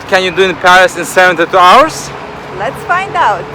can you do in Paris in 72 hours? Let's find out.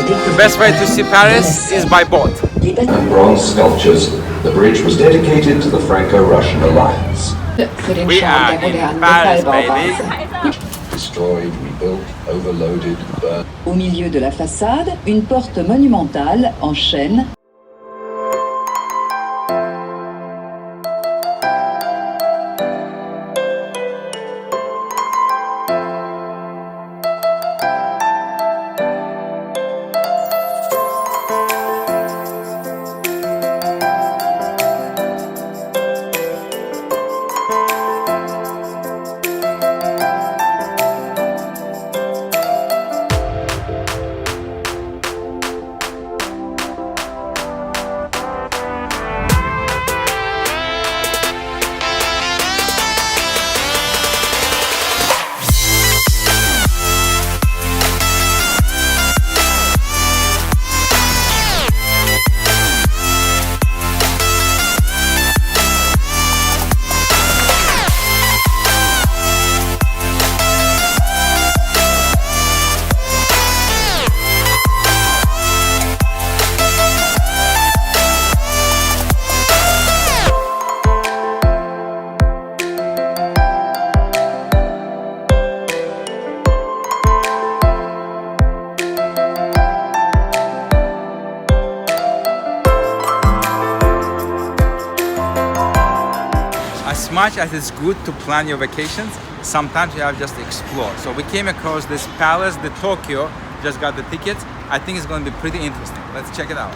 The best way to see Paris is by boat. And bronze sculptures, the bridge was dedicated to the Franco-Russian alliance. We are in Paris, baby. Destroyed, rebuilt, overloaded, burned. Au milieu de la façade, une porte monumentale en chêne. As much as it's good to plan your vacations, sometimes you have just to explore. So we came across this palace, the Tokyo, just got the tickets. I think it's going to be pretty interesting. Let's check it out.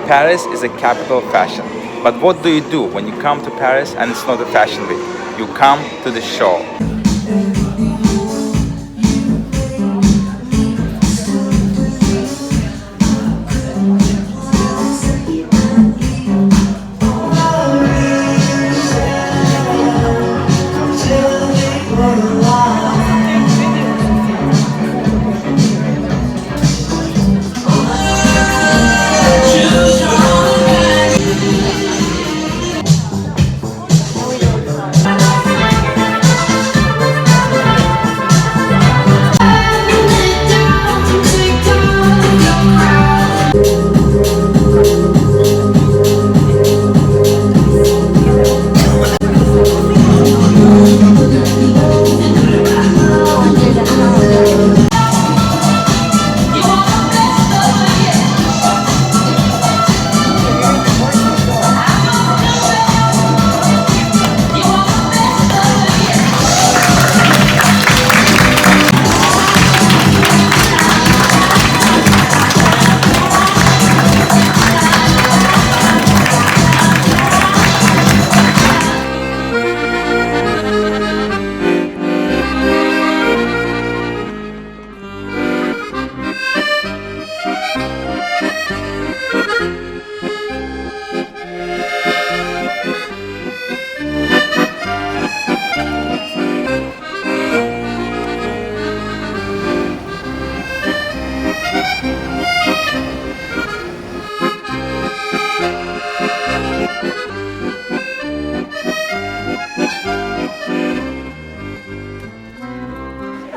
Paris is a capital of fashion. But what do you do when you come to Paris and it's not a fashion week? You come to the show.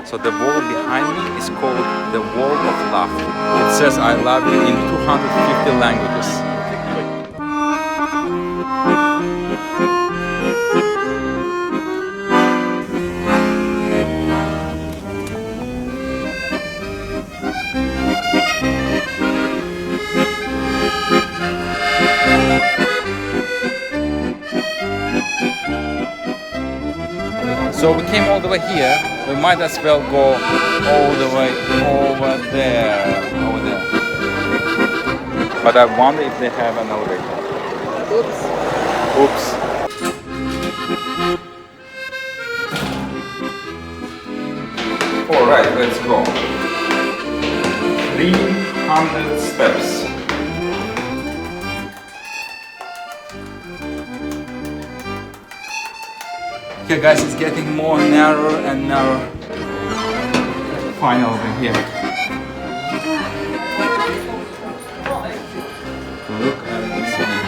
So the wall behind me is called the Wall of Love. It says I love you in 250 languages. So we came all the way here. We might as well go all the way over there. But I wonder if they have an elevator. Oops. Alright, let's go. 300 steps. Okay guys, it's getting more narrower and narrower. Finally over here. Look at this one.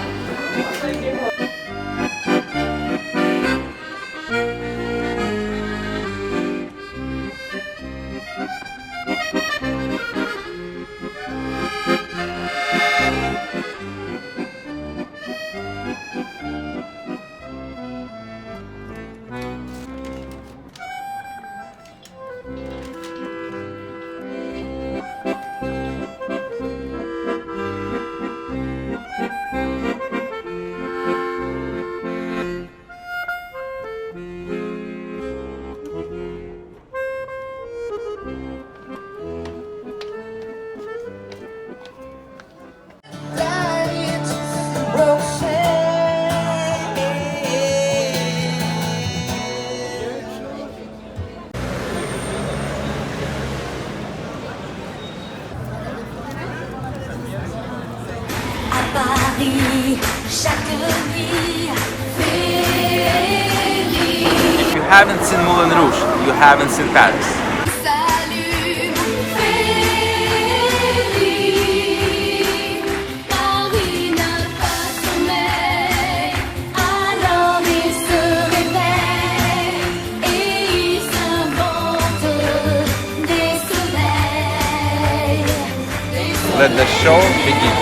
If you haven't seen Moulin Rouge, you haven't seen Paris. Let the show begin.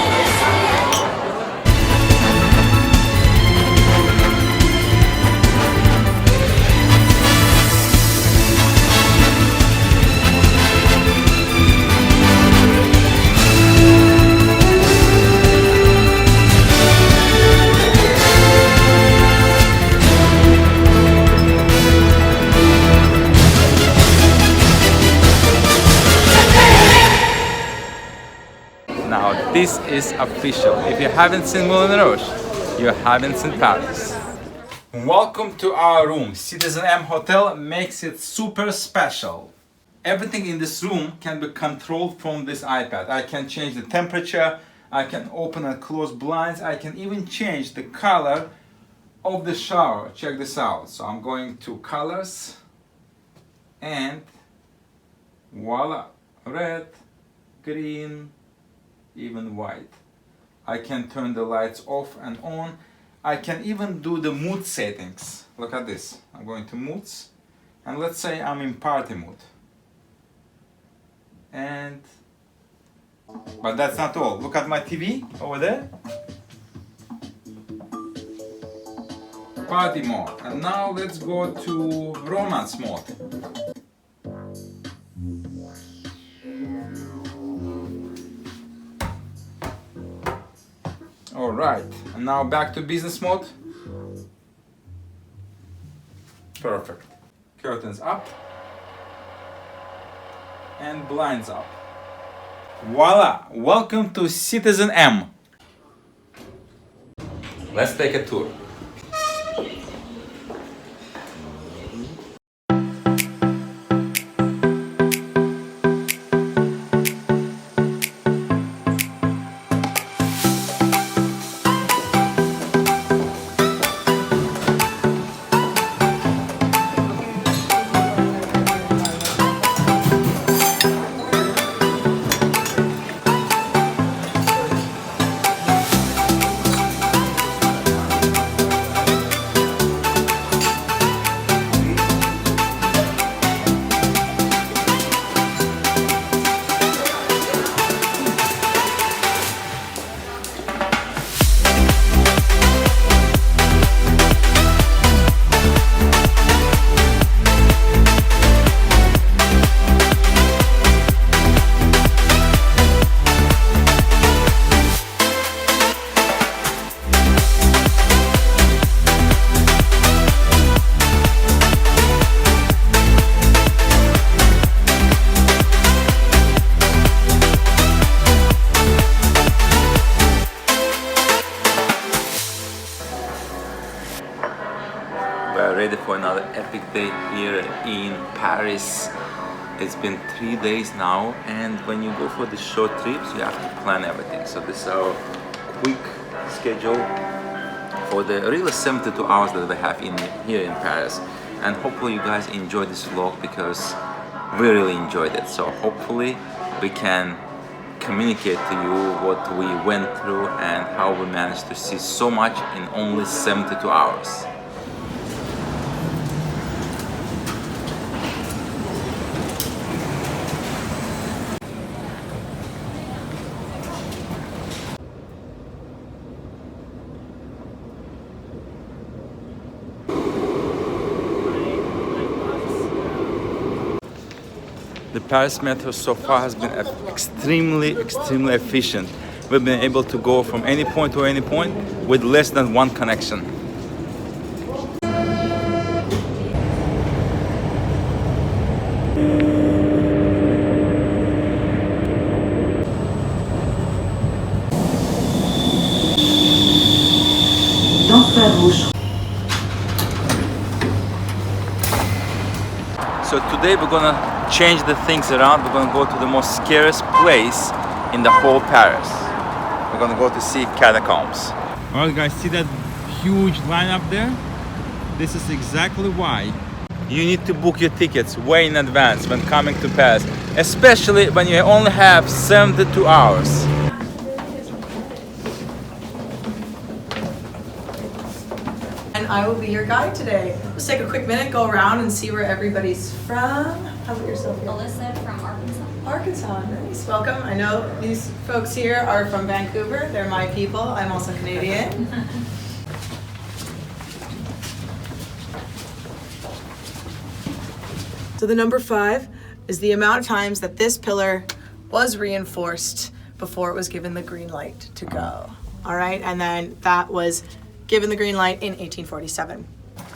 Now this is official. If you haven't seen Moulin Rouge, you haven't seen Paris. Welcome to our room. Citizen M Hotel makes it super special. Everything in this room can be controlled from this iPad. I can change the temperature, I can open and close blinds, I can even change the color of the shower. Check this out. So I'm going to colors and voila, red, green, even white. I can turn the lights off and on. I can even do the mood settings. Look at this. I'm going to moods and let's say I'm in party mood. But that's not all. Look at my TV over there. Party mode. And now let's go to romance mode. Alright, and now back to business mode. Perfect. Curtains up. And blinds up. Voila! Welcome to Citizen M. Let's take a tour. We're ready for another epic day here in Paris. It's been 3 days now, and when you go for the short trips, you have to plan everything. So this is our quick schedule for the really 72 hours that we have here in Paris. And hopefully you guys enjoyed this vlog because we really enjoyed it. So hopefully we can communicate to you what we went through and how we managed to see so much in only 72 hours. The Paris metro so far has been extremely efficient. We've been able to go from any point to any point with less than one connection. Rouge. So today we're gonna change the things around. We're gonna go to the most scariest place in the whole Paris. We're gonna go to see catacombs. Alright guys, see that huge line up there? This is exactly why you need to book your tickets way in advance when coming to Paris, especially when you only have 72 hours. And I will be your guide today. Let's take a quick minute, go around and see where everybody's from. How about yourself here? Alyssa from Arkansas. Arkansas, nice. Welcome. I know these folks here are from Vancouver. They're my people. I'm also Canadian. So the number 5 is the amount of times that this pillar was reinforced before it was given the green light to go. All right, and then that was given the green light in 1847.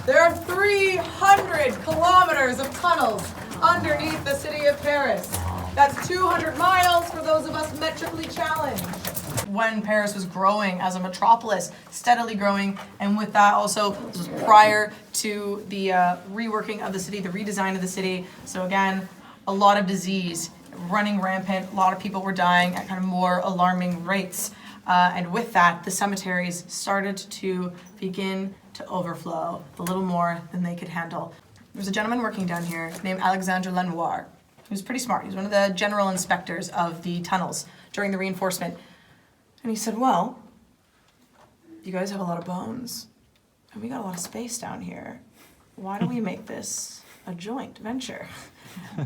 There are 300 kilometers of tunnels underneath the city of Paris. That's 200 miles for those of us metrically challenged. When Paris was growing as a metropolis, steadily growing, and with that also, this was prior to the reworking of the city, the redesign of the city. So again, a lot of disease running rampant, a lot of people were dying at kind of more alarming rates. And with that, the cemeteries started to begin to overflow a little more than they could handle. There was a gentleman working down here named Alexandre Lenoir. He was pretty smart. He was one of the general inspectors of the tunnels during the reinforcement. And he said, well, you guys have a lot of bones, and we got a lot of space down here. Why don't we make this a joint venture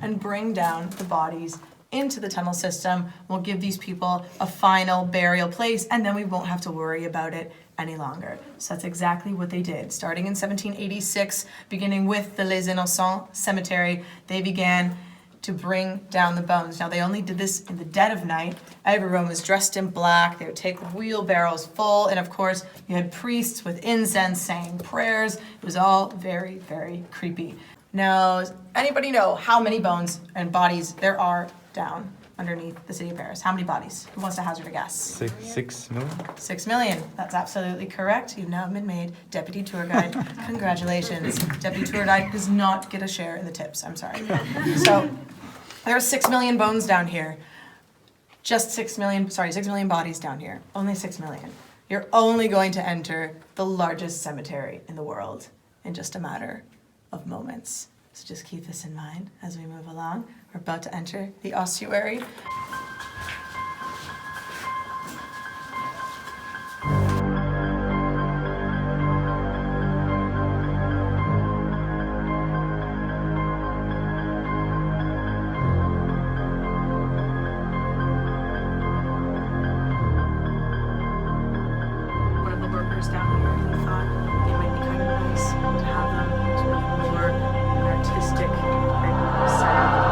and bring down the bodies into the tunnel system? We'll give these people a final burial place, and then we won't have to worry about it any longer. So that's exactly what they did. Starting in 1786, beginning with the Les Innocents Cemetery, they began to bring down the bones. Now, they only did this in the dead of night. Everyone was dressed in black. They would take wheelbarrows full, and of course, you had priests with incense saying prayers. It was all very, very creepy. Now, anybody know how many bones and bodies there are down underneath the city of Paris? How many bodies? Who wants to hazard a guess? 6 million? 6 million. That's absolutely correct. You've now been made deputy tour guide. Congratulations. Deputy tour guide does not get a share in the tips. I'm sorry. So there are 6 million bones down here. Just 6 million bodies down here. Only 6 million. You're only going to enter the largest cemetery in the world in just a matter of moments. So just keep this in mind as we move along. We're about to enter the ossuary. One of the workers down here, he thought it might be kind of nice to have them sort of more artistic setting.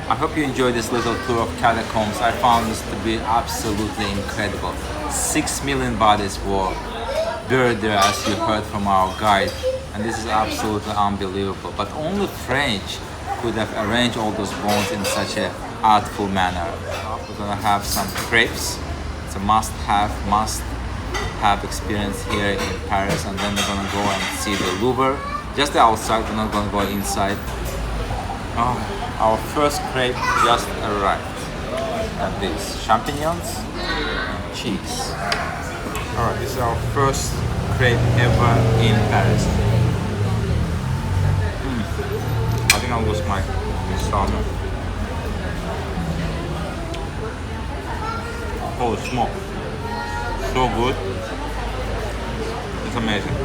I hope you enjoyed this little tour of catacombs. I found this to be absolutely incredible. 6 million bodies were buried there, as you heard from our guide, and this is absolutely unbelievable. But only French could have arranged all those bones in such a artful manner. We're gonna have some crepes. It's a must-have experience here in Paris, and then we're gonna go and see the Louvre. Just the outside, we're not gonna go inside. Oh, our first crepe just arrived. And these champignons and cheese. Alright, this is our first crepe ever in Paris. I think I'll lose my stomach. Holy smoke. So good. It's amazing.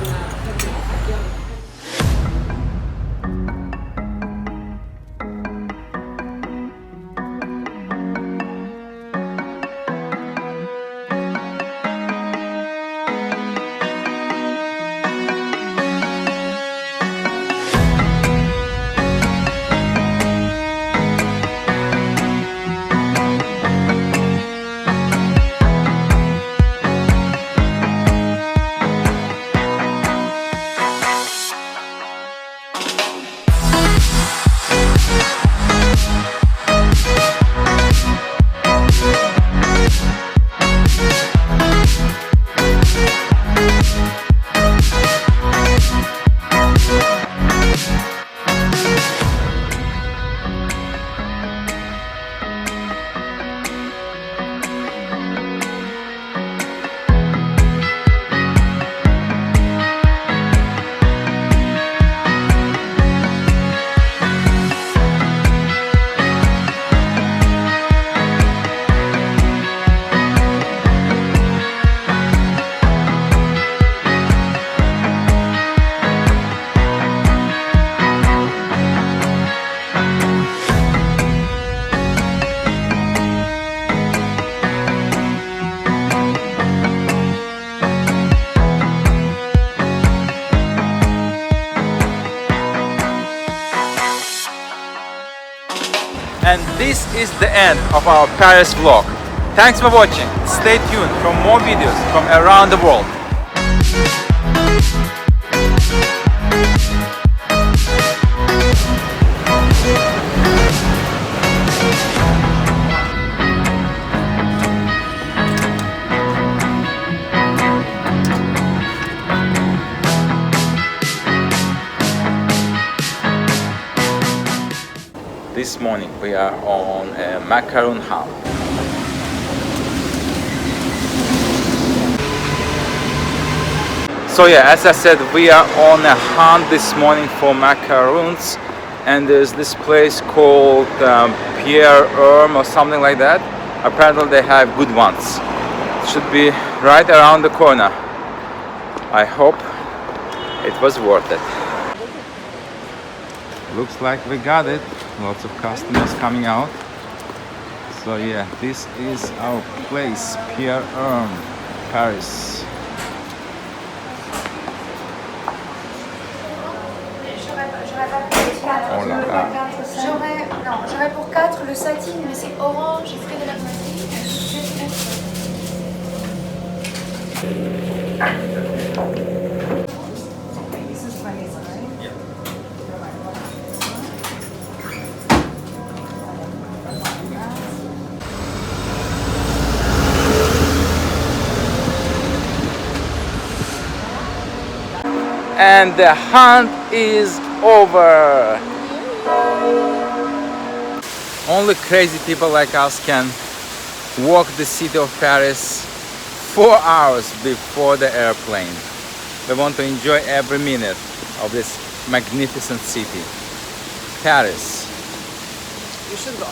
is the end of our Paris vlog. Thanks for watching. Stay tuned for more videos from around the world. This morning we are on a macaroon hunt. So yeah, as I said, we are on a hunt this morning for macaroons, and there's this place called Pierre or something like that. Apparently they have good ones. It should be right around the corner. I hope it was worth it. Looks like we got it. Lots of customers coming out. So yeah, this is our place, Pierre, Paris. Oh là là. J'aurais pour 4 le satine, mais c'est orange et fruits de la And the hunt is over. Only crazy people like us can walk the city of Paris 4 hours before the airplane. We want to enjoy every minute of this magnificent city. Paris. You should go.